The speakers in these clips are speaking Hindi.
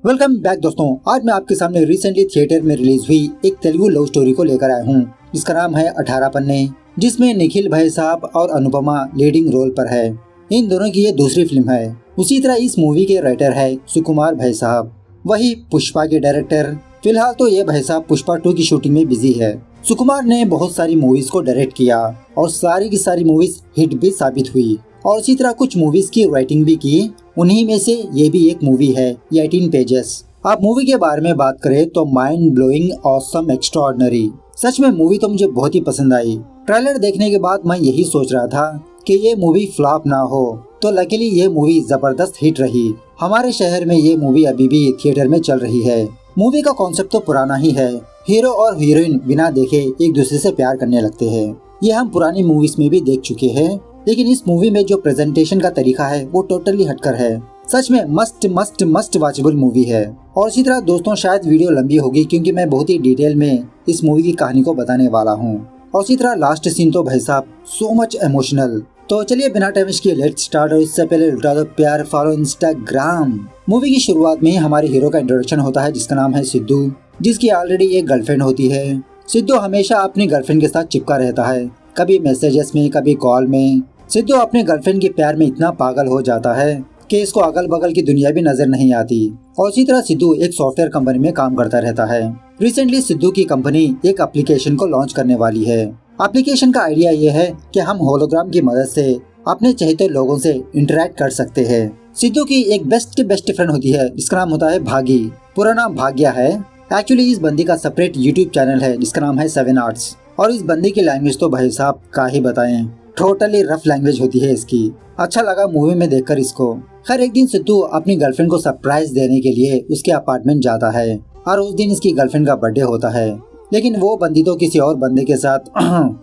वेलकम बैक दोस्तों। आज मैं आपके सामने रिसेंटली थिएटर में रिलीज हुई एक तेलुगु लव स्टोरी को लेकर आया हूँ, जिसका नाम है 18 पन्ने, जिसमें निखिल भाई साहब और अनुपमा लीडिंग रोल पर है। इन दोनों की ये दूसरी फिल्म है। उसी तरह इस मूवी के राइटर है सुकुमार भाई साहब, वही पुष्पा के डायरेक्टर। फिलहाल तो ये भाई साहब पुष्पा 2 की शूटिंग में बिजी है। सुकुमार ने बहुत सारी मूवीज को डायरेक्ट किया और सारी की सारी मूवीज हिट भी साबित हुई, और इसी तरह कुछ मूवीज की राइटिंग भी की। उन्हीं में से ये भी एक मूवी है 18 पेजेस। आप मूवी के बारे में बात करें तो माइंड ब्लोइंग, ऑसम, एक्स्ट्राऑर्डिनरी। सच में मूवी तो मुझे बहुत ही पसंद आई। ट्रेलर देखने के बाद मैं यही सोच रहा था कि ये मूवी फ्लॉप ना हो, तो लकीली ये मूवी जबरदस्त हिट रही। हमारे शहर में ये मूवी अभी भी थिएटर में चल रही है। मूवी का कॉन्सेप्ट तो पुराना ही है। हीरो और हीरोइन बिना देखे एक दूसरे से प्यार करने लगते हैं। ये हम पुरानी मूवीज में भी देख चुके हैं, लेकिन इस मूवी में जो प्रेजेंटेशन का तरीका है वो टोटली हटकर है। सच में must must must watchable movie है। और इसी तरह दोस्तों, शायद वीडियो लंबी होगी क्योंकि मैं बहुत ही डिटेल में इस मूवी की कहानी को बताने वाला हूँ। और इसी तरह लास्ट सीन तो भाई साहब सो मच इमोशनल। तो चलिए बिना टाइम वेस्ट किए लेट्स स्टार्ट। और इससे पहले लुटा दो प्यार, फॉलो इंस्टाग्राम। मूवी की शुरुआत में ही हमारे हीरो का इंट्रोडक्शन होता है, जिसका नाम है सिद्धू, जिसकी ऑलरेडी एक गर्लफ्रेंड होती है। सिद्धू हमेशा अपनी गर्लफ्रेंड के साथ चिपका रहता है, कभी मैसेजेस में कभी कॉल में। सिद्धू अपने गर्लफ्रेंड के प्यार में इतना पागल हो जाता है कि इसको अगल बगल की दुनिया भी नजर नहीं आती। और इसी तरह सिद्धू एक सॉफ्टवेयर कंपनी में काम करता रहता है। रिसेंटली सिद्धू की कंपनी एक एप्लीकेशन को लॉन्च करने वाली है। एप्लीकेशन का आइडिया ये है कि हम होलोग्राम की मदद से अपने चाहते लोगों से इंटरेक्ट कर सकते हैं। सिद्धू की एक बेस्ट फ्रेंड होती है, जिसका नाम होता है भागी। पूरा नाम भाग्या है। एक्चुअली इस बंदी का सेपरेट यूट्यूब चैनल है, जिसका नाम है 7 आर्ट्स। और इस बंदी की लैंग्वेज तो भाई साहब का ही बताएं, टोटली रफ लैंग्वेज होती है इसकी। अच्छा लगा मूवी में देखकर इसको। खैर एक दिन सिद्धू अपनी गर्लफ्रेंड को सरप्राइज देने के लिए उसके अपार्टमेंट जाता है, और उस दिन इसकी गर्लफ्रेंड का बर्थडे होता है। लेकिन वो बंदी तो किसी और बंदे के साथ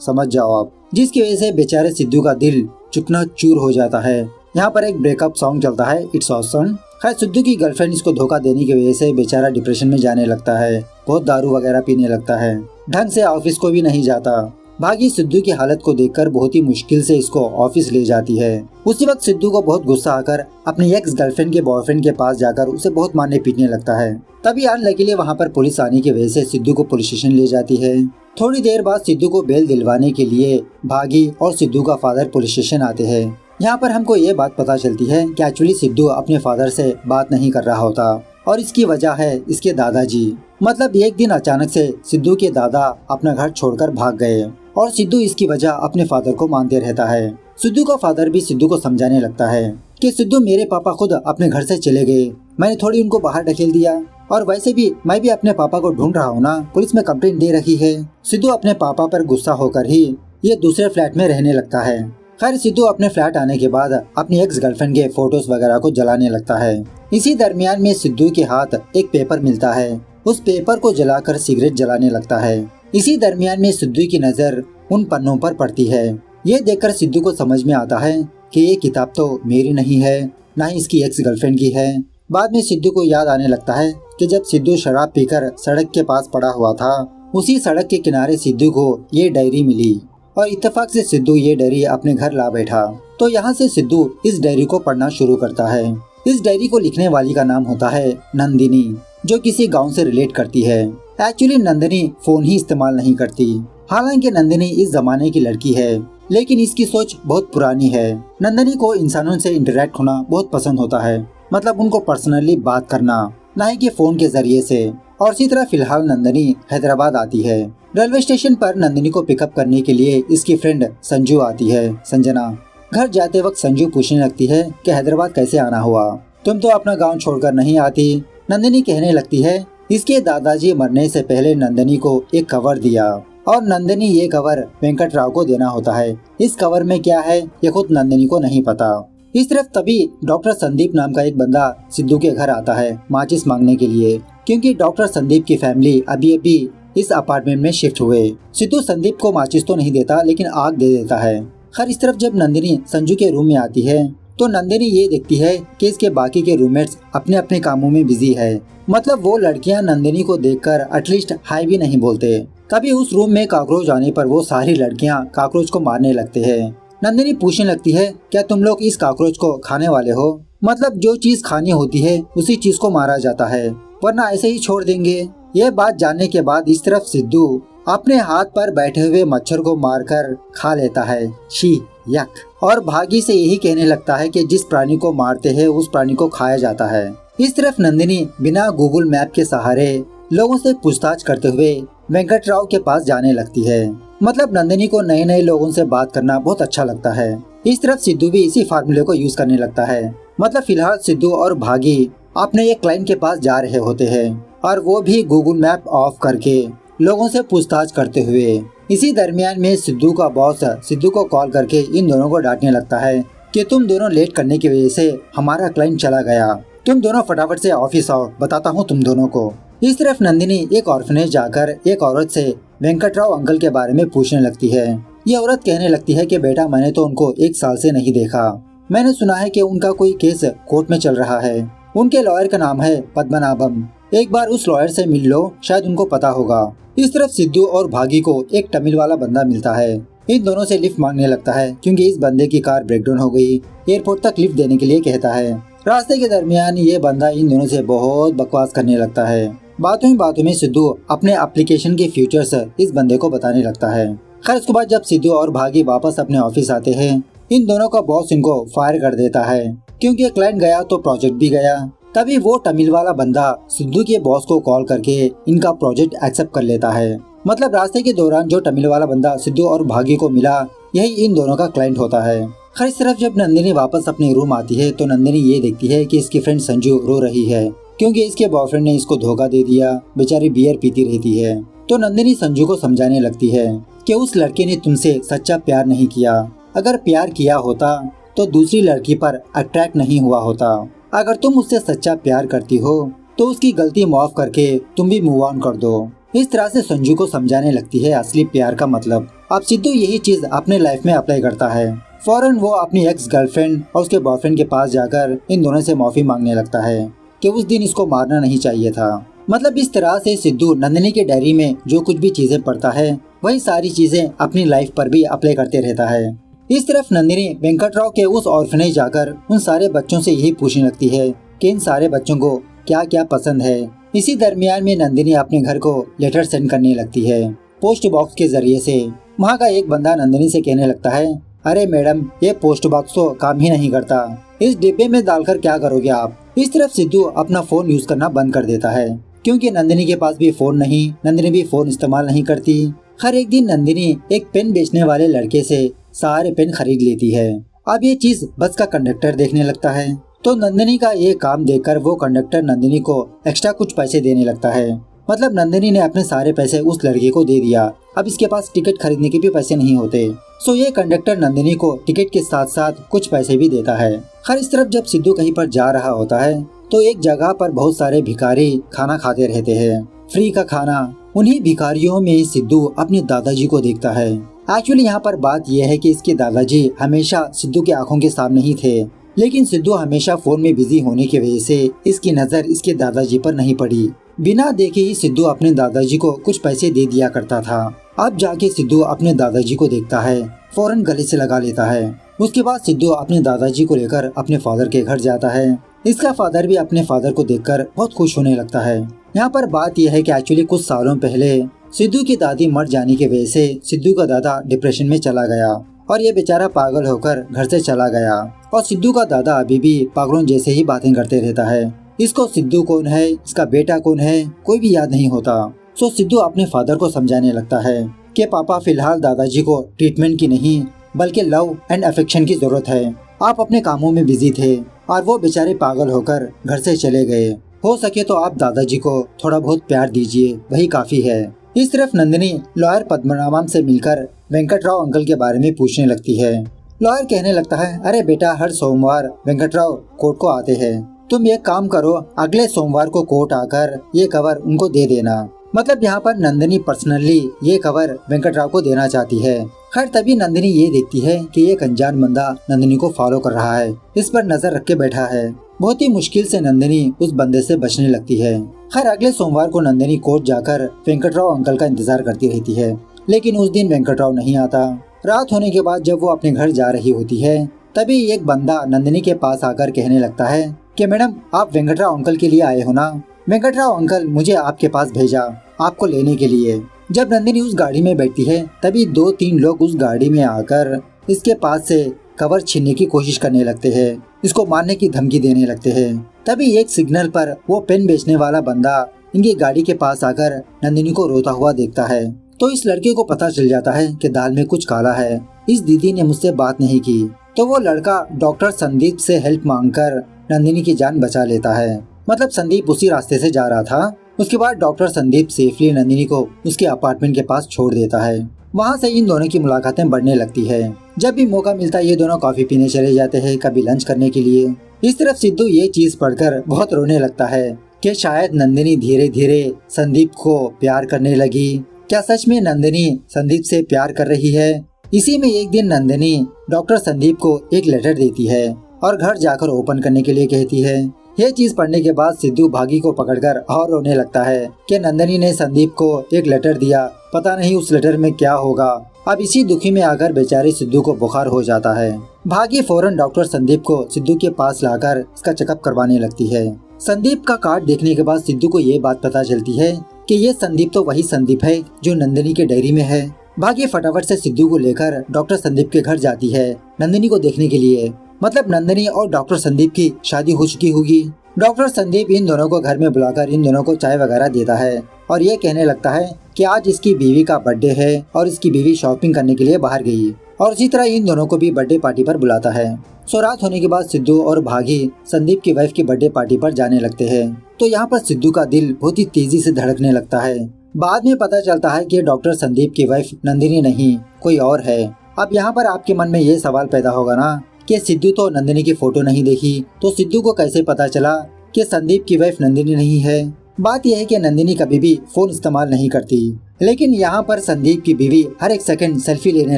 समझ जाओ आप, जिसकी वजह से बेचारे सिद्धू का दिल चुकना चूर हो जाता है। यहाँ पर एक ब्रेकअप सॉन्ग चलता है, इट्स ऑसम। खैर सिद्धू की गर्लफ्रेंड इसको धोखा देने की वजह से बेचारा डिप्रेशन में जाने लगता है, बहुत दारू वगैरह पीने लगता है, ढंग से ऑफिस को भी नहीं जाता। भागी सिद्धू की हालत को देखकर बहुत ही मुश्किल से इसको ऑफिस ले जाती है। उसी वक्त सिद्धू को बहुत गुस्सा आकर अपनी एक्स गर्लफ्रेंड के बॉयफ्रेंड के पास जाकर उसे बहुत मारने पीटने लगता है। तभी अनलकीली वहाँ पर पुलिस आने की वजह से सिद्धू को पुलिस स्टेशन ले जाती है। थोड़ी देर बाद सिद्धू को बेल दिलवाने के लिए भागी और सिद्धू का फादर पुलिस स्टेशन आते हैं। यहाँ पर हमको ये बात पता चलती है कि एक्चुअली सिद्धू अपने फादर से बात नहीं कर रहा होता, और इसकी वजह है इसके दादाजी। मतलब एक दिन अचानक से सिद्धू के दादा अपना घर छोड़कर भाग गए, और सिद्धू इसकी वजह अपने फादर को मानते रहता है। सिद्धू का फादर भी सिद्धू को समझाने लगता है कि सिद्धू मेरे पापा खुद अपने घर से चले गए, मैंने थोड़ी उनको बाहर ढकेल दिया, और वैसे भी मैं भी अपने पापा को ढूंढ रहा हूँ ना, पुलिस में कंप्लेंट दे रखी है। सिद्धू अपने पापा पर गुस्सा होकर ही ये दूसरे फ्लैट में रहने लगता है। खैर सिद्धू अपने फ्लैट आने के बाद अपनी एक्स गर्लफ्रेंड के फोटोज वगैरह को जलाने लगता है। इसी दरमियान में सिद्धू के हाथ एक पेपर मिलता है, उस पेपर को जलाकर सिगरेट जलाने लगता है। इसी दरमियान में सिद्धू की नजर उन पन्नों पर पड़ती है। ये देखकर सिद्धू को समझ में आता है कि ये किताब तो मेरी नहीं है, ना ही इसकी एक्स गर्लफ्रेंड की है। बाद में सिद्धू को याद आने लगता है कि जब सिद्धू शराब पीकर सड़क के पास पड़ा हुआ था, उसी सड़क के किनारे सिद्धू को ये डायरी मिली, और इत्तेफाक से सिद्धू ये डायरी अपने घर ला बैठा। तो यहाँ से सिद्धू इस डायरी को पढ़ना शुरू करता है। इस डायरी को लिखने वाली का नाम होता है नंदिनी, जो किसी गांव से रिलेट करती है। एक्चुअली नंदिनी फोन ही इस्तेमाल नहीं करती। हालांकि नंदिनी इस जमाने की लड़की है, लेकिन इसकी सोच बहुत पुरानी है। नंदिनी को इंसानों से इंटरेक्ट होना बहुत पसंद होता है, मतलब उनको पर्सनली बात करना, न ही कि फोन के जरिए से। और इसी तरह फिलहाल नंदिनी हैदराबाद आती है। रेलवे स्टेशन पर नंदिनी को पिकअप करने के लिए इसकी फ्रेंड संजू आती है, संजना। घर जाते वक्त संजू पूछने लगती है कि हैदराबाद कैसे आना हुआ, तुम तो अपना गाँव छोड़कर नहीं आती। नंदिनी कहने लगती है इसके दादाजी मरने से पहले नंदिनी को एक कवर दिया, और नंदिनी ये कवर वेंकट राव को देना होता है। इस कवर में क्या है ये खुद नंदिनी को नहीं पता। इस तरफ तभी डॉक्टर संदीप नाम का एक बंदा सिद्धू के घर आता है माचिस मांगने के लिए, क्योंकि डॉक्टर संदीप की फैमिली अभी इस अपार्टमेंट में शिफ्ट हुए। सिद्धू संदीप को माचिस तो नहीं देता, लेकिन आग दे देता है। खैर इस तरफ जब नंदिनी संजू के रूम में आती है, तो नंदिनी ये देखती है कि इसके बाकी के रूममेट्स अपने अपने कामों में बिजी है। मतलब वो लड़कियां नंदिनी को देखकर एटलीस्ट हाय भी नहीं बोलते। तभी उस रूम में कॉकरोच आने पर वो सारी लड़कियां कॉकरोच को मारने लगते हैं। नंदिनी पूछने लगती है क्या तुम लोग इस कॉकरोच को खाने वाले हो? मतलब जो चीज खानी होती है उसी चीज को मारा जाता है, वरना ऐसे ही छोड़ देंगे। ये बात जानने के बाद इस तरफ सिद्धू अपने हाथ पर बैठे हुए मच्छर को मारकर खा लेता है। शी, यक। और भागी से यही कहने लगता है कि जिस प्राणी को मारते हैं उस प्राणी को खाया जाता है। इस तरफ नंदिनी बिना गूगल मैप के सहारे लोगों से पूछताछ करते हुए वेंकटराव के पास जाने लगती है। मतलब नंदिनी को नए नए लोगों से बात करना बहुत अच्छा लगता है। इस तरफ सिद्धू भी इसी फार्मूले को यूज करने लगता है। मतलब फिलहाल सिद्धू और भागी अपने एक क्लाइंट के पास जा रहे होते हैं और वो भी गूगल मैप ऑफ करके लोगों से पूछताछ करते हुए। इसी दरमियान में सिद्धू का बॉस सिद्धू को कॉल करके इन दोनों को डांटने लगता है कि तुम दोनों लेट करने की वजह से हमारा क्लाइंट चला गया, तुम दोनों फटाफट से ऑफिस आओ, बताता हूँ तुम दोनों को। इस तरफ नंदिनी एक ऑर्फनेज जाकर एक औरत से वेंकटराव अंकल के बारे में पूछने लगती है। ये औरत कहने लगती है कि बेटा मैंने तो उनको 1 साल से नहीं देखा, मैंने सुना है कि उनका कोई केस कोर्ट में चल रहा है, उनके लॉयर का नाम है पद्मनाभम, एक बार उस लॉयर से मिल लो, शायद उनको पता होगा। इस तरफ सिद्धू और भागी को एक तमिल वाला बंदा मिलता है। इन दोनों से लिफ्ट मांगने लगता है क्योंकि इस बंदे की कार ब्रेकडाउन हो गई। एयरपोर्ट तक लिफ्ट देने के लिए कहता है। रास्ते के दरमियान ये बंदा इन दोनों से बहुत बकवास करने लगता है। बातों में सिद्धू अपने एप्लीकेशन के फीचर्स इस बंदे को बताने लगता है। खैर उसके बाद जब सिद्धू और भागी वापस अपने ऑफिस आते हैं, इन दोनों का बॉस इनको फायर कर देता है क्योंकि क्लाइंट गया तो प्रोजेक्ट भी गया। तभी वो तमिल वाला बंदा सिद्धू के बॉस को कॉल करके इनका प्रोजेक्ट एक्सेप्ट कर लेता है। मतलब रास्ते के दौरान जो तमिल वाला बंदा सिद्धू और भागी को मिला, यही इन दोनों का क्लाइंट होता है। खैर इस तरफ जब नंदिनी वापस अपने रूम आती है तो नंदिनी ये देखती है कि इसकी फ्रेंड संजू रो रही है क्योंकि इसके बॉयफ्रेंड ने इसको धोखा दे दिया। बेचारी बियर पीती रहती है। तो नंदिनी संजू को समझाने लगती है कि उस लड़के ने तुमसे सच्चा प्यार नहीं किया, अगर प्यार किया होता तो दूसरी लड़की पर अट्रैक्ट नहीं हुआ होता। अगर तुम उससे सच्चा प्यार करती हो तो उसकी गलती माफ करके तुम भी मूव ऑन कर दो। इस तरह से संजू को समझाने लगती है असली प्यार का मतलब। अब सिद्धू यही चीज अपने लाइफ में अप्लाई करता है। फौरन वो अपनी एक्स गर्लफ्रेंड और उसके बॉयफ्रेंड के पास जाकर इन दोनों से माफी मांगने लगता है कि उस दिन इसको मारना नहीं चाहिए था। मतलब इस तरह से सिद्धू नंदिनी के डायरी में जो कुछ भी चीजें पढ़ता है वही सारी चीजें अपनी लाइफ पर भी अप्लाई करते रहता है। इस तरफ नंदिनी वेंकटराव के उस ऑर्फनेज जाकर उन सारे बच्चों से यही पूछने लगती है कि इन सारे बच्चों को क्या क्या पसंद है। इसी दरमियान में नंदिनी अपने घर को लेटर सेंड करने लगती है पोस्ट बॉक्स के जरिए से। वहाँ का एक बंदा नंदिनी से कहने लगता है, अरे मैडम ये पोस्ट बॉक्स तो काम ही नहीं करता, इस डिब्बे में डालकर क्या करोगे आप। इस तरफ सिद्धू अपना फोन यूज करना बंद कर देता है क्योंकि नंदिनी के पास भी फोन नहीं, नंदिनी भी फोन इस्तेमाल नहीं करती। हर एक दिन नंदिनी एक पेन बेचने वाले लड़के से सारे पेन खरीद लेती है। अब ये चीज बस का कंडक्टर देखने लगता है तो नंदिनी का ये काम देखकर वो कंडक्टर नंदिनी को एक्स्ट्रा कुछ पैसे देने लगता है। मतलब नंदिनी ने अपने सारे पैसे उस लड़के को दे दिया, अब इसके पास टिकट खरीदने के भी पैसे नहीं होते। सो ये कंडक्टर नंदिनी को टिकट के साथ साथ कुछ पैसे भी देता है। हर इस तरफ जब सिद्धू कहीं पर जा रहा होता है तो एक जगह पर बहुत सारे भिखारी खाना खाते रहते हैं, फ्री का खाना। उन्हीं भिखारियों में सिद्धू अपने दादाजी को देखता है। एक्चुअली यहाँ पर बात यह है कि इसके दादाजी हमेशा सिद्धू के आंखों के सामने ही थे, लेकिन सिद्धू हमेशा फोन में बिजी होने की वजह से इसकी नजर इसके दादाजी पर नहीं पड़ी। बिना देखे ही सिद्धू अपने दादाजी को कुछ पैसे दे दिया करता था। अब जाके सिद्धू अपने दादाजी को देखता है, फौरन गले से लगा लेता है। उसके बाद सिद्धू अपने दादाजी को लेकर अपने फादर के घर जाता है। इसका फादर भी अपने फादर को देखकर बहुत खुश होने लगता है। यहाँ पर बात यह है कि एक्चुअली कुछ सालों पहले सिद्धू की दादी मर जाने की वजह से सिद्धू का दादा डिप्रेशन में चला गया और ये बेचारा पागल होकर घर से चला गया। और सिद्धू का दादा अभी भी पागलों जैसे ही बातें करते रहता है। इसको सिद्धू कौन है, इसका बेटा कौन है, कोई भी याद नहीं होता। सो सिद्धू अपने फादर को समझाने लगता है कि पापा फिलहाल दादाजी को ट्रीटमेंट की नहीं बल्कि लव एंड अफेक्शन की जरूरत है। आप अपने कामों में बिजी थे और वो बेचारे पागल होकर घर से चले गए। हो सके तो आप दादाजी को थोड़ा बहुत प्यार दीजिए, वही काफी है। इस तरफ नंदिनी लॉयर पद्मनाभम से मिलकर वेंकटराव अंकल के बारे में पूछने लगती है। लॉयर कहने लगता है, अरे बेटा हर सोमवार वेंकटराव कोर्ट को आते हैं, तुम एक काम करो अगले सोमवार को कोर्ट आकर ये कवर उनको दे देना। मतलब यहाँ पर नंदिनी पर्सनली ये कवर वेंकटराव को देना चाहती है। खैर तभी नंदिनी ये देखती है कि एक अनजान बंदा नंदिनी को फॉलो कर रहा है, इस पर नजर रख के बैठा है। बहुत ही मुश्किल से नंदिनी उस बंदे से बचने लगती है। खैर अगले सोमवार को नंदिनी कोर्ट जाकर वेंकटराव अंकल का इंतजार करती रहती है, लेकिन उस दिन वेंकटराव नहीं आता। रात होने के बाद जब वो अपने घर जा रही होती है तभी एक बंदा नंदिनी के पास आकर कहने लगता है कि मैडम आप वेंकटराव अंकल के लिए आए हो ना। वेंकटराव अंकल मुझे आपके पास भेजा आपको लेने के लिए। जब नंदिनी उस गाड़ी में बैठती है तभी 2-3 लोग उस गाड़ी में आकर इसके पास से कवर छीनने की कोशिश करने लगते हैं, इसको मारने की धमकी देने लगते हैं। तभी एक सिग्नल पर वो पेन बेचने वाला बंदा इनकी गाड़ी के पास आकर नंदिनी को रोता हुआ देखता है। तो इस लड़के को पता चल जाता है कि दाल में कुछ काला है, इस दीदी ने मुझसे बात नहीं की। तो वो लड़का डॉक्टर संदीप से हेल्प मांगकर नंदिनी की जान बचा लेता है। मतलब संदीप उसी रास्ते से जा रहा था। उसके बाद डॉक्टर संदीप सेफली नंदिनी को उसके अपार्टमेंट के पास छोड़ देता है। वहाँ से इन दोनों की मुलाकातें बढ़ने लगती है। जब भी मौका मिलता है ये दोनों कॉफी पीने चले जाते हैं, कभी लंच करने के लिए। इस तरफ सिद्धू ये चीज पढ़कर बहुत रोने लगता है कि शायद नंदिनी धीरे धीरे संदीप को प्यार करने लगी। क्या सच में नंदिनी संदीप से प्यार कर रही है? इसी में एक दिन नंदिनी डॉक्टर संदीप को एक लेटर देती है और घर जाकर ओपन करने के लिए कहती है। यह चीज पढ़ने के बाद सिद्धू भागी को पकड़कर और रोने लगता है कि नंदिनी ने संदीप को एक लेटर दिया, पता नहीं उस लेटर में क्या होगा। अब इसी दुखी में आकर बेचारे सिद्धू को बुखार हो जाता है। भागी फौरन डॉक्टर संदीप को सिद्धू के पास लाकर इसका चेकअप करवाने लगती है। संदीप का कार्ड देखने के बाद सिद्धू को ये बात पता चलती है कि ये संदीप तो वही संदीप है जो नंदिनी के डायरी में है। भागी फटाफट से सिद्धू को लेकर डॉक्टर संदीप के घर जाती है नंदिनी को देखने के लिए। मतलब नंदिनी और डॉक्टर संदीप की शादी हो चुकी होगी। डॉक्टर संदीप इन दोनों को घर में बुलाकर इन दोनों को चाय वगैरह देता है और ये कहने लगता है कि आज इसकी बीवी का बर्थडे है और इसकी बीवी शॉपिंग करने के लिए बाहर गई और इसी तरह इन दोनों को भी बर्थडे पार्टी पर बुलाता है। सो रात होने के बाद सिद्धू और भागी संदीप की वाइफ की बर्थडे पार्टी पर जाने लगते हैं। तो यहाँ पर सिद्धू का दिल बहुत ही तेजी से धड़कने लगता है। बाद में पता चलता है कि डॉक्टर संदीप की वाइफ नंदिनी नहीं कोई और है। अब यहाँ पर आपके मन में ये सवाल पैदा होगा ना कि सिद्धू तो नंदिनी की फोटो नहीं देखी, तो सिद्धू को कैसे पता चला कि संदीप की वाइफ नंदिनी नहीं है? बात यह है कि नंदिनी कभी भी फोन इस्तेमाल नहीं करती, लेकिन यहाँ पर संदीप की बीवी हर एक सेकंड सेल्फी लेने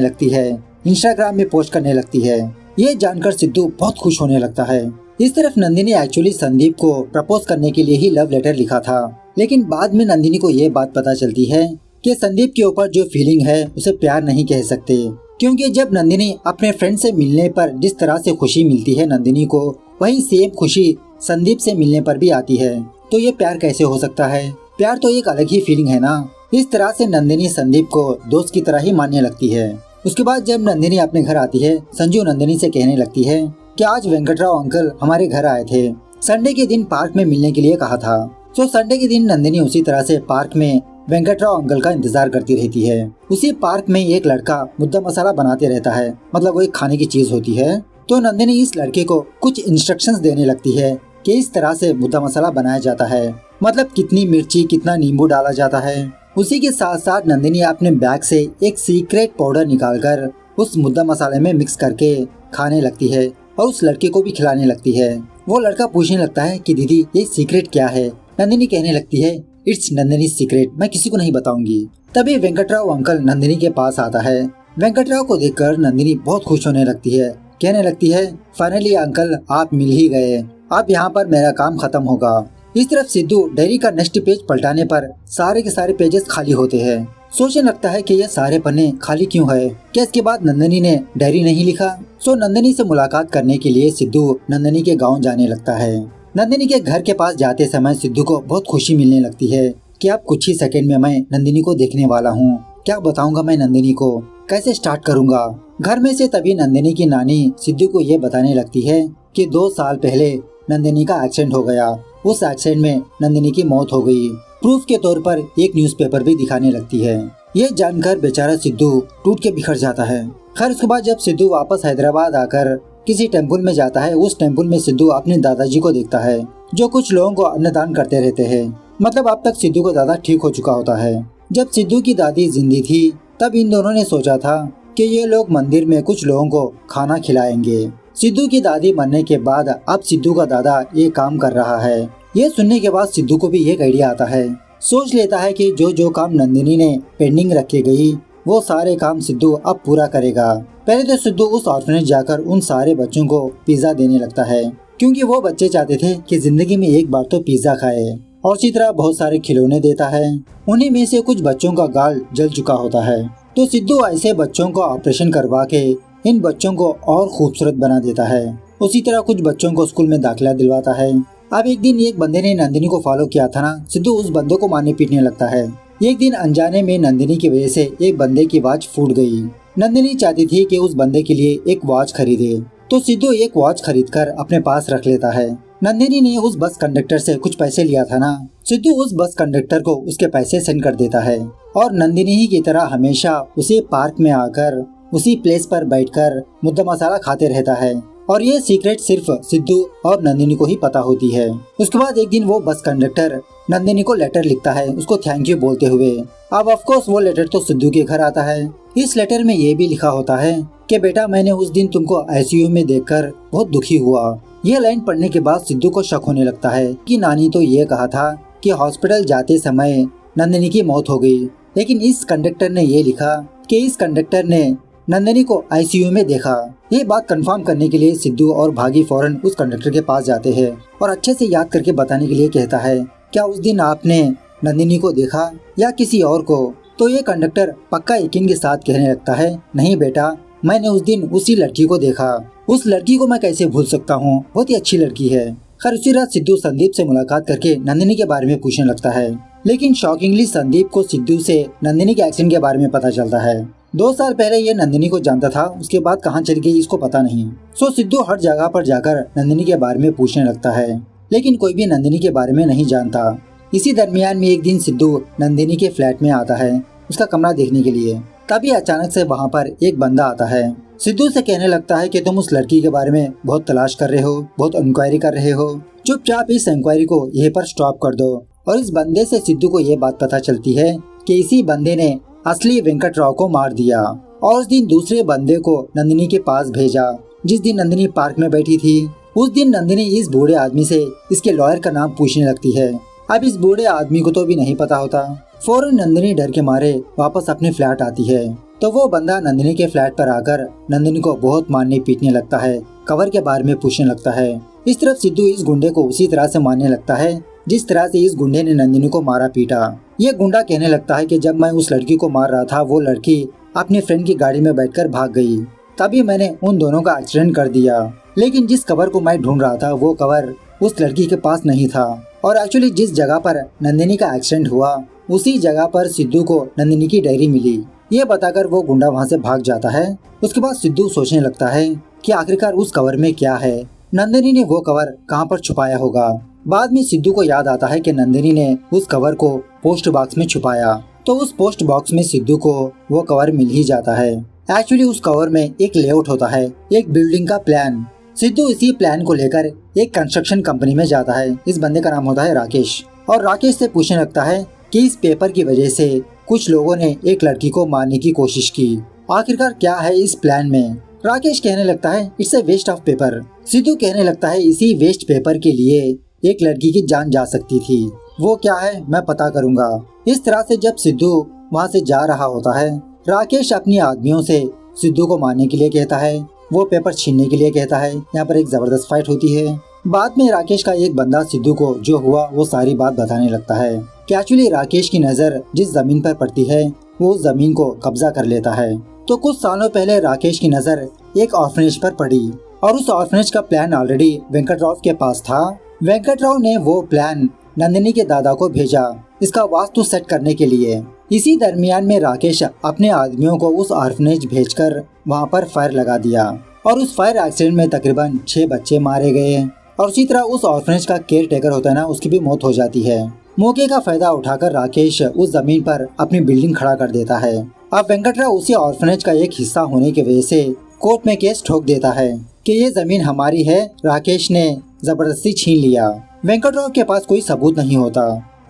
लगती है, इंस्टाग्राम में पोस्ट करने लगती है। ये जानकर सिद्धू बहुत खुश होने लगता है। इस तरफ नंदिनी एक्चुअली संदीप को प्रपोज करने के लिए ही लव लेटर लिखा था, लेकिन बाद में नंदिनी को ये बात पता चलती है कि संदीप के ऊपर जो फीलिंग है उसे प्यार नहीं कह सकते, क्योंकि जब नंदिनी अपने फ्रेंड से मिलने पर जिस तरह से खुशी मिलती है नंदिनी को, वही सेम खुशी संदीप से मिलने पर भी आती है। तो ये प्यार कैसे हो सकता है? प्यार तो एक अलग ही फीलिंग है ना। इस तरह से नंदिनी संदीप को दोस्त की तरह ही मानने लगती है। उसके बाद जब नंदिनी अपने घर आती है, संजू नंदिनी से कहने लगती है कि आज वेंकटराव अंकल हमारे घर आए थे, संडे के दिन पार्क में मिलने के लिए कहा था। तो संडे के दिन नंदिनी उसी तरह से पार्क में वेंकटराव अंकल का इंतजार करती रहती है। उसी पार्क में एक लड़का मुद्दा मसाला बनाते रहता है, मतलब वो एक खाने की चीज होती है। तो नंदिनी इस लड़के को कुछ इंस्ट्रक्शंस देने लगती है कि इस तरह से मुद्दा मसाला बनाया जाता है, मतलब कितनी मिर्ची कितना नींबू डाला जाता है। उसी के साथ साथ नंदिनी अपने बैग से एक सीक्रेट पाउडर निकालकर उस मुद्दा मसाले में मिक्स करके खाने लगती है और उस लड़के को भी खिलाने लगती है। वो लड़का पूछने लगता है कि दीदी ये सीक्रेट क्या है? नंदिनी कहने लगती है इट्स नंदिनी सीक्रेट, मैं किसी को नहीं बताऊंगी। तभी वेंकटराव अंकल नंदिनी के पास आता है। वेंकटराव को देखकर नंदिनी बहुत खुश होने लगती है, कहने लगती है फाइनली अंकल आप मिल ही गए, अब यहाँ पर मेरा काम खत्म होगा। इस तरफ सिद्धू डायरी का नेक्स्ट पेज पलटाने पर सारे के सारे पेजेस खाली होते हैं। सोचने लगता है कि ये सारे पन्ने खाली क्यों है, क्या इसके बाद नंदिनी ने डायरी नहीं लिखा? सो नंदिनी से मुलाकात करने के लिए सिद्धू नंदिनी के गाँव जाने लगता है। नंदिनी के घर के पास जाते समय सिद्धू को बहुत खुशी मिलने लगती है कि अब कुछ ही सेकंड में मैं नंदिनी को देखने वाला हूँ। क्या बताऊंगा मैं नंदिनी को, कैसे स्टार्ट करूंगा? घर में से तभी नंदिनी की नानी सिद्धू को ये बताने लगती है कि 2 साल पहले नंदिनी का एक्सीडेंट हो गया, उस एक्सीडेंट में नंदिनी की मौत हो गई। प्रूफ के तौर पर एक न्यूज़पेपर भी दिखाने लगती है। ये जानकर बेचारा सिद्धू टूट के बिखर जाता है। खैर उसके बाद जब सिद्धू वापस हैदराबाद आकर किसी टेम्पल में जाता है, उस टेम्पल में सिद्धू अपने दादाजी को देखता है जो कुछ लोगों को अन्नदान करते रहते हैं। मतलब अब तक सिद्धू का दादा ठीक हो चुका होता है। जब सिद्धू की दादी जिंदी थी तब इन दोनों ने सोचा था कि ये लोग मंदिर में कुछ लोगों को खाना खिलाएंगे। सिद्धू की दादी मरने के बाद अब सिद्धू का दादा ये काम कर रहा है। ये सुनने के बाद सिद्धू को भी एक आइडिया आता है। सोच लेता है कि जो जो काम नंदिनी ने पेंडिंग रखे गई वो सारे काम सिद्धू अब पूरा करेगा। पहले तो सिद्धू उस ऑर्फनेज जाकर उन सारे बच्चों को पिज्जा देने लगता है, क्योंकि वो बच्चे चाहते थे कि जिंदगी में एक बार तो पिज्जा खाए। और इसी तरह बहुत सारे खिलौने देता है। उन्हीं में से कुछ बच्चों का गाल जल चुका होता है। तो सिद्धू ऐसे बच्चों का ऑपरेशन करवा के इन बच्चों को और खूबसूरत बना देता है। उसी तरह कुछ बच्चों को स्कूल में दाखिला दिलवाता है। अब एक दिन एक बंदे ने नंदिनी को फॉलो किया था ना, सिद्धू उस बंदे को मारने पीटने लगता है। एक दिन अनजाने में नंदिनी की वजह से एक बंदे की वॉच फूट गई। नंदिनी चाहती थी कि उस बंदे के लिए एक वॉच खरीदे, तो सिद्धू एक वॉच खरीदकर अपने पास रख लेता है। नंदिनी ने उस बस कंडक्टर से कुछ पैसे लिया था ना, सिद्धू उस बस कंडक्टर को उसके पैसे सेंड कर देता है और नंदिनी ही की तरह हमेशा उसी पार्क में आकर उसी प्लेस पर बैठकर मुद्दा मसाला खाते रहता है और ये सीक्रेट सिर्फ सिद्धू और नंदिनी को ही पता होती है। उसके बाद एक दिन वो बस कंडक्टर नंदिनी को लेटर लिखता है उसको थैंक यू बोलते हुए। अब ऑफ कोर्स वो लेटर तो सिद्धू के घर आता है। इस लेटर में ये भी लिखा होता है कि बेटा मैंने उस दिन तुमको आईसीयू में देखकर बहुत दुखी हुआ। ये लाइन पढ़ने के बाद सिद्धू को शक होने लगता है कि नानी तो ये कहा था कि हॉस्पिटल जाते समय नंदिनी की मौत हो गई, लेकिन इस कंडक्टर ने ये लिखा कि इस कंडक्टर ने नंदिनी को आईसीयू में देखा। ये बात कंफर्म करने के लिए सिद्धू और भागी फौरन उस कंडक्टर के पास जाते हैं और अच्छे से याद करके बताने के लिए कहता है, क्या उस दिन आपने नंदिनी को देखा या किसी और को? तो ये कंडक्टर पक्का यकीन के साथ कहने लगता है, नहीं बेटा मैंने उस दिन उसी लड़की को देखा। उस लड़की को मैं कैसे भूल सकता हूँ, बहुत ही अच्छी लड़की है। खैर उसी रात सिद्धू संदीप से मुलाकात करके नंदिनी के बारे में पूछने लगता है, लेकिन शॉकिंगली संदीप को सिद्धू से नंदिनी के एक्सीडेंट के बारे में पता चलता है। 2 साल पहले ये नंदिनी को जानता था, उसके बाद कहाँ चली गई इसको पता नहीं। सो सिद्धू हर जगह पर जाकर नंदिनी के बारे में पूछने लगता है, लेकिन कोई भी नंदिनी के बारे में नहीं जानता। इसी दरमियान में एक दिन सिद्धू नंदिनी के फ्लैट में आता है उसका कमरा देखने के लिए। तभी अचानक से वहाँ पर एक बंदा आता है। सिद्धू से कहने लगता है कि तुम उस लड़की के बारे में बहुत तलाश कर रहे हो, बहुत इंक्वायरी कर रहे हो, चुपचाप इस इंक्वायरी को यहीं पर स्टॉप कर दो। और इस बंदे से सिद्धू को ये बात पता चलती है कि इसी बंदे ने असली वेंकट राव को मार दिया और उस दिन दूसरे बंदे को नंदिनी के पास भेजा जिस दिन नंदिनी पार्क में बैठी थी। उस दिन नंदिनी इस बूढ़े आदमी से इसके लॉयर का नाम पूछने लगती है। अब इस बूढ़े आदमी को तो भी नहीं पता होता। फौरन नंदिनी डर के मारे वापस अपने फ्लैट आती है तो वो बंदा नंदिनी के फ्लैट पर आकर नंदिनी को बहुत मारने पीटने लगता है, कवर के बारे में पूछने लगता है। इस तरफ सिद्धू इस गुंडे को उसी तरह से मारने लगता है जिस तरह से इस गुंडे ने नंदिनी को मारा पीटा। ये गुंडा कहने लगता है कि जब मैं उस लड़की को मार रहा था वो लड़की अपने फ्रेंड की गाड़ी में बैठकर भाग गई, तभी मैंने उन दोनों का एक्सीडेंट कर दिया। लेकिन जिस कवर को मैं ढूंढ रहा था वो कवर उस लड़की के पास नहीं था और एक्चुअली जिस जगह पर नंदिनी का एक्सीडेंट हुआ उसी जगह पर सिद्धू को नंदिनी की डायरी मिली। ये बताकर वो गुंडा वहाँ से भाग जाता है। उसके बाद सिद्धू सोचने लगता है कि आखिरकार उस कवर में क्या है, नंदिनी ने वो कवर कहाँ पर छुपाया होगा। बाद में सिद्धू को याद आता है कि नंदिनी ने उस कवर को पोस्ट बॉक्स में छुपाया, तो उस पोस्ट बॉक्स में सिद्धू को वो कवर मिल ही जाता है। एक्चुअली उस कवर में एक लेआउट होता है, एक बिल्डिंग का प्लान। सिद्धू इसी प्लान को लेकर एक कंस्ट्रक्शन कंपनी में जाता है। इस बंदे का नाम होता है राकेश और राकेश से पूछने लगता है कि इस पेपर की वजह से कुछ लोगों ने एक लड़की को मारने की कोशिश की, आखिरकार क्या है इस प्लान में। राकेश कहने लगता है it's a waste of paper. Sidhu कहने लगता है इसी वेस्ट पेपर के लिए एक लड़की की जान जा सकती थी, वो क्या है मैं पता करूंगा। इस तरह से जब सिद्धू वहाँ से जा रहा होता है, राकेश अपनी आदमियों से सिद्धू को मारने के लिए कहता है, वो पेपर छीनने के लिए कहता है। यहाँ पर एक जबरदस्त फाइट होती है। बाद में राकेश का एक बंदा सिद्धू को जो हुआ वो सारी बात बताने लगता है कि एक्चुअली राकेश की नजर जिस जमीन पर पड़ती है वो उस जमीन को कब्जा कर लेता है। तो कुछ सालों पहले राकेश की नजर एक ऑर्फनेज पर पड़ी और उस ऑर्फनेज का प्लान ऑलरेडी वेंकट राव के पास था। वेंकट राव ने वो प्लान नंदिनी के दादा को भेजा इसका वास्तु सेट करने के लिए। इसी दरमियान में राकेश अपने आदमियों को उस ऑर्फनेज भेजकर वहाँ पर फायर लगा दिया और उस फायर एक्सीडेंट में तकरीबन 6 बच्चे मारे गए और उसी तरह उस ऑर्फनेज का केयर टेकर होता है ना, उसकी भी मौत हो जाती है। मौके का फायदा उठाकर राकेश उस जमीन पर अपनी बिल्डिंग खड़ा कर देता है। अब वेंकटराव उसी ऑर्फनेज का एक हिस्सा होने की वजह से कोर्ट में केस ठोक देता है कि ये जमीन हमारी है, राकेश ने जबरदस्ती छीन लिया। वेंकटराव के पास कोई सबूत नहीं होता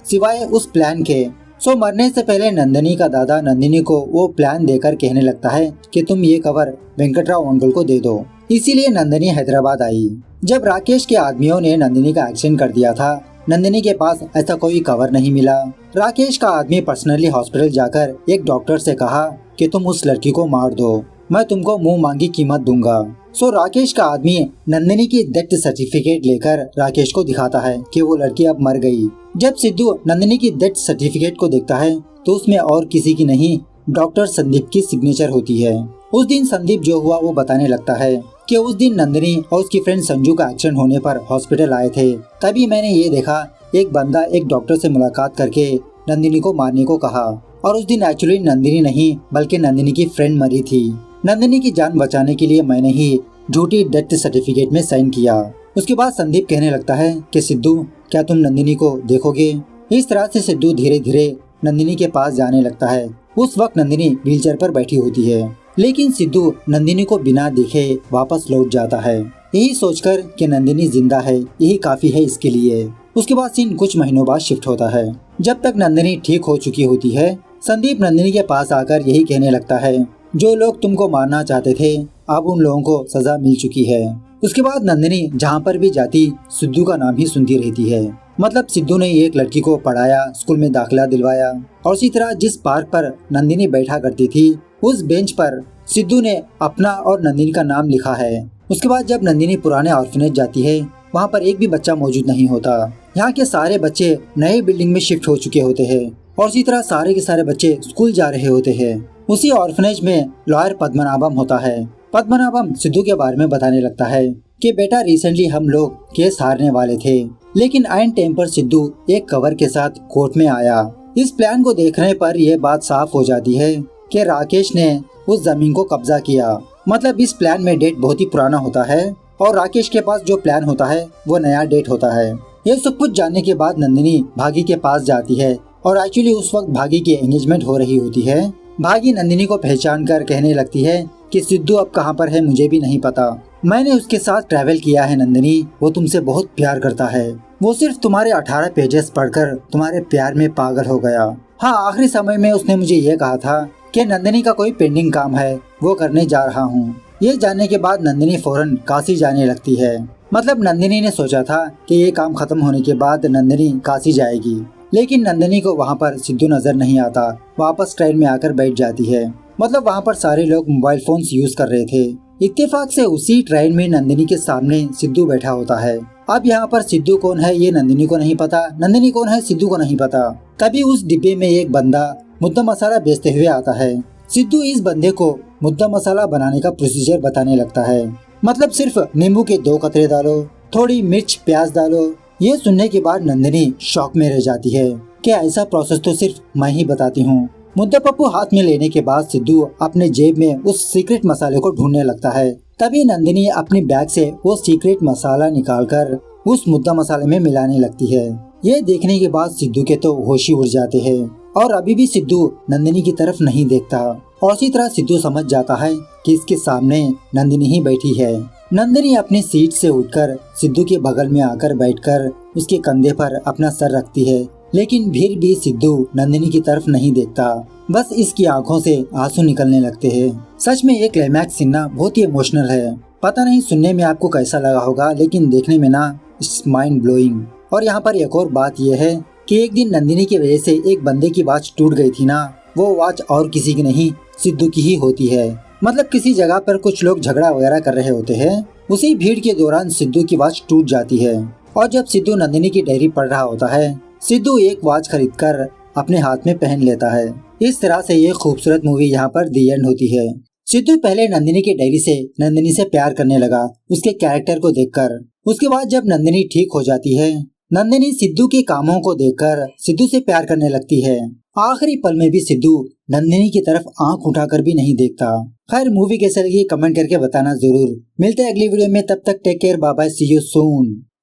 सिवाय उस प्लान के। सो मरने से पहले नंदिनी का दादा नंदिनी को वो प्लान देकर कहने लगता है कि तुम ये कवर वेंकटराव अंकल को दे दो। इसीलिए नंदिनी हैदराबाद आई। जब राकेश के आदमियों ने नंदिनी का एक्सीडेंट कर दिया था, नंदिनी के पास ऐसा कोई कवर नहीं मिला। राकेश का आदमी पर्सनली हॉस्पिटल जाकर एक डॉक्टर से कहा कि तुम उस लड़की को मार दो, मैं तुमको मुंह मांगी कीमत दूंगा। सो राकेश का आदमी नंदिनी की डेथ सर्टिफिकेट लेकर राकेश को दिखाता है कि वो लड़की अब मर गई। जब सिद्धू नंदिनी की डेथ सर्टिफिकेट को देखता है तो उसमें और किसी की नहीं, डॉक्टर संदीप की सिग्नेचर होती है। उस दिन संदीप जो हुआ वो बताने लगता है कि उस दिन नंदिनी और उसकी फ्रेंड संजू का एक्सीडेंट होने पर हॉस्पिटल आए थे। तभी मैंने ये देखा एक बंदा एक डॉक्टर से मुलाकात करके नंदिनी को मारने को कहा, और उस दिन एक्चुअली नंदिनी नहीं बल्कि नंदिनी की फ्रेंड मरी थी। नंदिनी की जान बचाने के लिए मैंने ही झूठी डेथ सर्टिफिकेट में साइन किया। उसके बाद संदीप कहने लगता है कि सिद्धू क्या तुम नंदिनी को देखोगे। इस तरह से सिद्धू धीरे धीरे नंदिनी के पास जाने लगता है। उस वक्त नंदिनी व्हीलचेयर पर बैठी होती है, लेकिन सिद्धू नंदिनी को बिना देखे वापस लौट जाता है, यही सोचकर कि नंदिनी जिंदा है, यही काफी है इसके लिए। उसके बाद सीन कुछ महीनों बाद शिफ्ट होता है। जब तक नंदिनी ठीक हो चुकी होती है, संदीप नंदिनी के पास आकर यही कहने लगता है, जो लोग तुमको मारना चाहते थे अब उन लोगों को सजा मिल चुकी है। उसके बाद नंदिनी जहाँ पर भी जाती सिद्धू का नाम ही सुनती रहती है। मतलब सिद्धू ने एक लड़की को पढ़ाया, स्कूल में दाखिला दिलवाया, और इसी तरह जिस पार्क पर नंदिनी बैठा करती थी उस बेंच पर सिद्धू ने अपना और नंदिनी का नाम लिखा है। उसके बाद जब नंदिनी पुराने ऑर्फनेज जाती है, वहाँ पर एक भी बच्चा मौजूद नहीं होता। यहाँ के सारे बच्चे नए बिल्डिंग में शिफ्ट हो चुके होते हैं, और इसी तरह सारे के सारे बच्चे स्कूल जा रहे होते हैं। उसी ऑर्फनेज में लॉयर पद्मनाभम होता है। पद्मनाभम सिद्धू के बारे में बताने लगता है कि बेटा रिसेंटली हम लोग केस हारने वाले थे, लेकिन आइन टाइम पर सिद्धू एक कवर के साथ कोर्ट में आया। इस प्लान को देखने पर यह बात साफ हो जाती है कि राकेश ने उस जमीन को कब्जा किया। मतलब इस प्लान में डेट बहुत ही पुराना होता है और राकेश के पास जो प्लान होता है वो नया डेट होता है। ये सब कुछ जानने के बाद नंदिनी भागी के पास जाती है, और एक्चुअली उस वक्त भागी की एंगेजमेंट हो रही होती है। भागी नंदिनी को पहचान कर कहने लगती है कि सिद्धू अब कहाँ पर है मुझे भी नहीं पता, मैंने उसके साथ ट्रैवल किया है नंदिनी, वो तुमसे बहुत प्यार करता है, वो सिर्फ तुम्हारे 18 पेजेस पढ़कर तुम्हारे प्यार में पागल हो गया। हाँ, आखिरी समय में उसने मुझे ये कहा था कि नंदिनी का कोई पेंडिंग काम है, वो करने जा रहा हूँ। ये जानने के बाद नंदिनी फौरन काशी जाने लगती है। मतलब नंदिनी ने सोचा था कि ये काम खत्म होने के बाद नंदिनी काशी जाएगी, लेकिन नंदिनी को वहाँ पर सिद्धू नजर नहीं आता, वापस ट्रेन में आकर बैठ जाती है। मतलब वहाँ पर सारे लोग मोबाइल फोन्स यूज कर रहे थे। इत्तेफाक से उसी ट्रेन में नंदिनी के सामने सिद्धू बैठा होता है। अब यहाँ पर सिद्धू कौन है ये नंदिनी को नहीं पता, नंदिनी कौन है सिद्धू को नहीं पता। तभी उस डिब्बे में एक बंदा मुद्दा मसाला बेचते हुए आता है। सिद्धू इस बंदे को मुद्दा मसाला बनाने का प्रोसीजर बताने लगता है। मतलब सिर्फ नींबू के 2 कतरे डालो, थोड़ी मिर्च प्याज डालो। ये सुनने के बाद नंदिनी शॉक में रह जाती है कि ऐसा प्रोसेस तो सिर्फ मैं ही बताती हूँ। मुद्दा पप्पू हाथ में लेने के बाद सिद्धू अपने जेब में उस सीक्रेट मसाले को ढूंढने लगता है। तभी नंदिनी अपनी बैग से वो सीक्रेट मसाला निकालकर उस मुद्दा मसाले में मिलाने लगती है। ये देखने के बाद सिद्धू के तो होश ही उड़ जाते हैं, और अभी भी सिद्धू नंदिनी की तरफ नहीं देखता, और इसी तरह सिद्धू समझ जाता है कि इसके सामने नंदिनी ही बैठी है। नंदिनी अपनी सीट से उठकर सिद्धू के बगल में आकर बैठकर उसके कंधे पर अपना सर रखती है, लेकिन फिर भी सिद्धू नंदिनी की तरफ नहीं देखता, बस इसकी आंखों से आंसू निकलने लगते हैं। सच में ये क्लाइमैक्स सीन ना बहुत ही इमोशनल है। पता नहीं सुनने में आपको कैसा लगा होगा, लेकिन देखने में ना इट्स माइंड ब्लोइंग। और यहाँ पर एक और बात यह है कि एक दिन नंदिनी की वजह से एक बंदे की वॉच टूट गई थी ना, वो वॉच और किसी की नहीं सिद्धू की ही होती है। मतलब किसी जगह पर कुछ लोग झगड़ा वगैरह कर रहे होते हैं, उसी भीड़ के दौरान सिद्धू की वॉच टूट जाती है, और जब सिद्धू नंदिनी की डायरी पढ़ रहा होता है, सिद्धू एक वॉच खरीदकर अपने हाथ में पहन लेता है। इस तरह से ये खूबसूरत मूवी यहाँ पर दी एंड होती है। सिद्धू पहले नंदिनी की डायरी से नंदिनी से प्यार करने लगा उसके कैरेक्टर को देखकर। उसके बाद जब नंदिनी ठीक हो जाती है, नंदिनी सिद्धू के कामों को देखकर सिद्धू से प्यार करने लगती है। आखिरी पल में भी सिद्धू नंदिनी की तरफ आंख उठाकर भी नहीं देखता। खैर मूवी कैसे लगी कमेंट करके बताना जरूर। मिलते हैं अगली वीडियो में, तब तक take care, bye bye, see you soon.